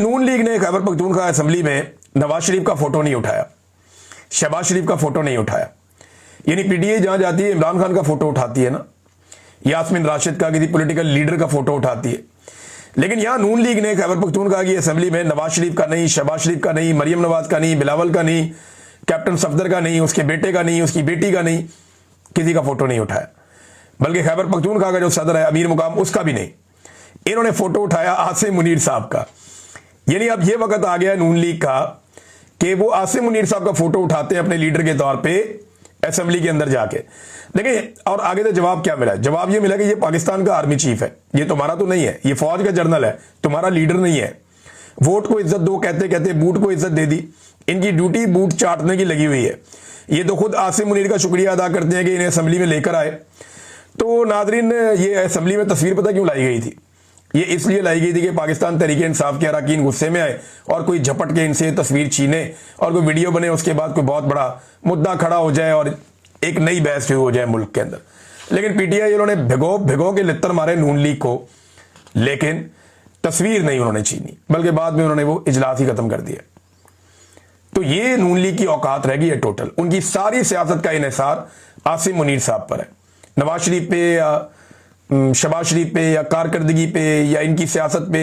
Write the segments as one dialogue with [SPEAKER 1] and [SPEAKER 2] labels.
[SPEAKER 1] नून league ने Khyber Pakhtunkhwa assembly में नवाज शरीफ का फोटो नहीं उठाया, शहबाज शरीफ का फोटो नहीं उठाया। यानी पीटीआई जहां जाती है इमरान खान का फोटो उठाती है ना, यास्मीन राशिद का किसी पॉलिटिकल लीडर का फोटो उठाती है। लेकिन यहां नून लीग ने खैबर पख्तूनख्वा की असेंबली में नवाज शरीफ का नहीं, शहबाज शरीफ का नहीं, मरियम नवाज का नहीं, बिलावल का नहीं, कैप्टन सफदर का नहीं, उसके बेटे का नहीं, उसकी बेटी का नहीं, किसी का फोटो नहीं उठाया। बल्कि खैबर पख्तूनख्वा का जो सदर है अमीर मुकाम, उसका भी नहीं। इन्होंने फोटो उठाया आसिम मुनीर साहब का। यानी अब यह वक्त आ गया नून लीग का कि वो आसिम मुनीर साहब का फोटो उठाते हैं अपने लीडर के तौर पे असेंबली के अंदर जाके। देखिए, और आगे से जवाब क्या मिला? जवाब ये मिला कि ये पाकिस्तान का आर्मी चीफ है, ये तुम्हारा तो नहीं है, ये फौज का जनरल है, तुम्हारा लीडर नहीं है। वोट को इज्जत दो कहते कहते बूट को इज्जत दे दी। इनकी ड्यूटी बूट चाटने की लगी हुई है। ये तो खुद आसिम मुनीर का शुक्रिया अदा करते हैं कि इन्हें असेंबली में लेकर आए। तो नाजरीन, ये असेंबली में तस्वीर पता क्यों लाई गई थी? ये इसलिए लाई गई थी कि पाकिस्तान तहरीक इंसाफ के अरकान गुस्से में आए और कोई झपट के इनसे तस्वीर छीने और कोई वीडियो बने, उसके बाद कोई बहुत बड़ा मुद्दा खड़ा हो जाए और एक नई बहस शुरू हो जाए मुल्क के अंदर। लेकिन पीटीआई उन्होंने भिगो के लित्तर मारे नून लीग को, लेकिन तस्वीर नहीं उन्होंने छीनी, बल्कि बाद में उन्होंने वो इजलास ही खत्म कर दिया। तो ये नून लीग की औकात रह गई है टोटल। उनकी सारी सियासत का इन्हिसार आसिम मुनीर साहब पर है। नवाज शरीफ पे या शहबाज शरीफ पे या कारकर्दगी पे या इनकी सियासत पे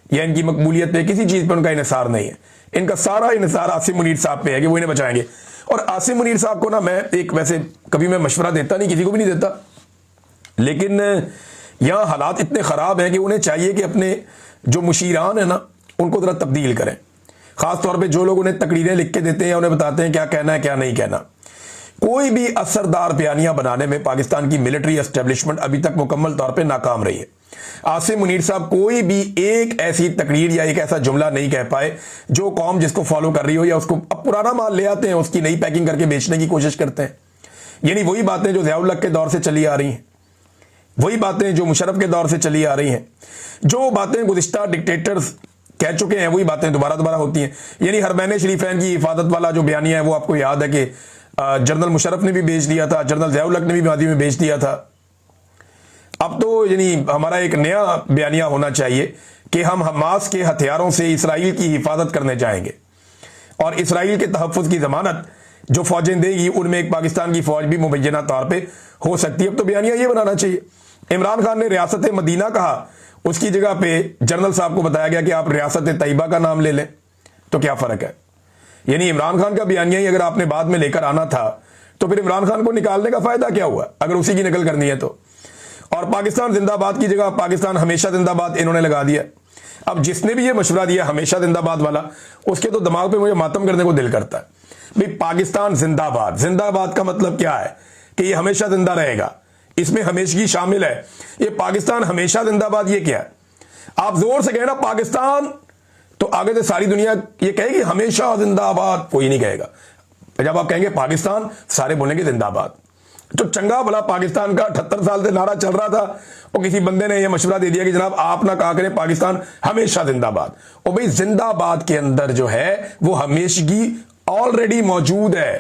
[SPEAKER 1] या इनकी मकबूलियत पे, किसी चीज पे उनका इन्हिसार नहीं है। इनका सारा इन्हिसार आसिम मुनीर साहब पे है कि वो इन्हें बचाएंगे। और आसिम मुनीर साहब को ना, मैं एक वैसे कभी मैं मशवरा देता नहीं, किसी को भी नहीं देता, लेकिन यहां हालात इतने खराब हैं कि उन्हें चाहिए कि अपने जो मुशीरान है ना, उनको जरा तब्दील करें। खासतौर पर जो लोग उन्हें तकरीरें लिख के देते हैं, उन्हें बताते हैं क्या कहना है क्या नहीं कहना। कोई भी असरदार बयानियां बनाने में पाकिस्तान की मिलिट्री एस्टेब्लिशमेंट अभी तक मुकम्मल तौर पे नाकाम रही है। आसिम मुनीर साहब कोई भी एक ऐसी तकरीर या एक ऐसा जुमला नहीं कह पाए जो कौम जिसको फॉलो कर रही हो, या उसको अब पुराना माल ले आते हैं, उसकी नई पैकिंग करके बेचने की कोशिश करते हैं। यानी वही बातें जो ज़ियाउल हक के दौर से चली आ रही हैं, वही बातें जो मुशर्रफ के दौर से चली आ रही हैं, जो बातें गुज़िश्ता डिक्टेटर्स कह चुके हैं, वही बातें दोबारा होती हैं। यानी हरमैन शरीफैन की हिफाजत वाला जो बयानिया है, वो आपको याद है कि जनरल मुशर्रफ ने भी बेच दिया था, जनरल ज़ियाउल हक ने भी मादी में बेच दिया था। अब तो यानी हमारा एक नया बयानिया होना चाहिए कि हम हमास के हथियारों से इसराइल की हिफाजत करने जाएंगे और इसराइल के तहफ़्फ़ुज़ की ज़मानत जो फौजें देगी, उनमें एक पाकिस्तान की फौज भी मुबैना तौर पर हो सकती है। अब तो बयानिया ये बनाना चाहिए। इमरान खान ने रियासत मदीना कहा, उसकी जगह पे जनरल साहब को बताया गया कि आप रियासत तैयबा का नाम ले लें। तो क्या फ़र्क है? यानी इमरान खान का बयानिया ही अगर आपने बाद में लेकर आना था, तो फिर इमरान खान को निकालने का फायदा क्या हुआ, अगर उसी की नकल करनी है तो। और पाकिस्तान जिंदाबाद की जगह पाकिस्तान हमेशा जिंदाबाद इन्होंने लगा दिया। अब जिसने भी ये मशवरा दिया हमेशा जिंदाबाद वाला, उसके तो दिमाग पे मुझे मातम करने को दिल करता है। भाई, पाकिस्तान जिंदाबाद, जिंदाबाद का मतलब क्या है? कि ये हमेशा जिंदा रहेगा, इसमें हमेशगी शामिल है। ये पाकिस्तान हमेशा जिंदाबाद, ये क्या है? आप जोर से कहना पाकिस्तान, तो आगे से सारी दुनिया ये कहेगी हमेशा जिंदाबाद, कोई नहीं कहेगा। जब आप कहेंगे पाकिस्तान, सारे बोलेंगे जिंदाबाद। तो चंगा भला पाकिस्तान का 78 साल से नारा चल रहा था, और किसी बंदे ने यह मशवरा दे दिया कि जनाब आप ना कहा करें पाकिस्तान हमेशा जिंदाबाद। और भाई, जिंदाबाद के अंदर जो है वो हमेशगी ऑलरेडी मौजूद है।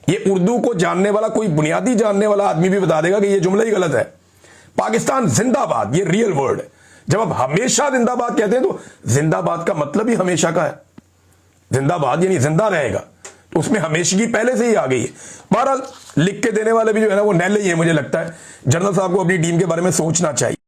[SPEAKER 1] ये उर्दू को जानने वाला, कोई बुनियादी जानने वाला आदमी भी बता देगा कि ये जुमला ही गलत है। पाकिस्तान जिंदाबाद ये रियल वर्ड है। जब आप हमेशा जिंदाबाद कहते हैं तो जिंदाबाद का मतलब ही हमेशा का है। जिंदाबाद यानी जिंदा रहेगा, तो उसमें हमेशगी पहले से ही आ गई है। बहरहाल, लिख के देने वाले भी जो है ना, वो नैले ही है। मुझे लगता है जनरल साहब को अपनी टीम के बारे में सोचना चाहिए।